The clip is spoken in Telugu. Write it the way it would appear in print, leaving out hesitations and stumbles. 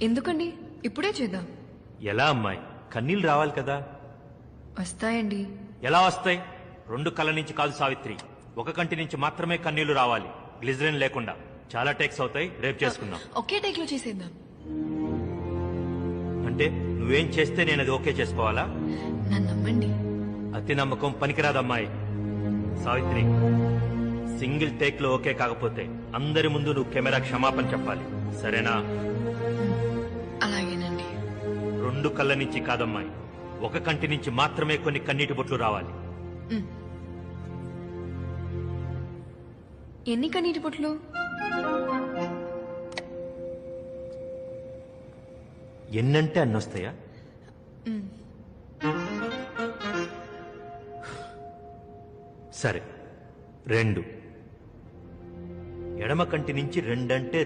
ఎందుకండి ఇప్పుడే చేద్దాం. ఎలా అమ్మాయి, కన్నీళ్ళు రావాలి కదా. వస్తాయండి. ఎలా వస్తాయి? 2 కళ్ళ నుంచి కాదు సావిత్రి, 1 కంటి నుంచి మాత్రమే కన్నీళ్లు రావాలి, గ్లిజరిన్ లేకుండా. చాలా టేక్స్ అవుతాయి, రేపు చేసుకుందాం. ఒకే టేక్ లో చేసేద్దాం. అంటే నువ్వేం చేస్తే నేను అది ఓకే చేసుకోవాలా? నన్ను నమ్మండి. అతి నమ్మకం పనికిరాదమ్మాయి. సావిత్రి, సింగిల్ టేక్ లో ఓకే కాకపోతే అందరి ముందు నువ్వు కెమెరా క్షమాపణ చెప్పాలి, సరేనా? అలాగేనండి. 2 కళ్ళ నుంచి కాదమ్మాయి, 1 కంటి నుంచి మాత్రమే కొన్ని కన్నీటి బొట్లు రావాలి. ఎన్ని కన్నీటి బొట్లు? ఎన్నంటే అన్నొస్తాయా? సరే, 2. ఎడమ కంటి నుంచి 2 అంటే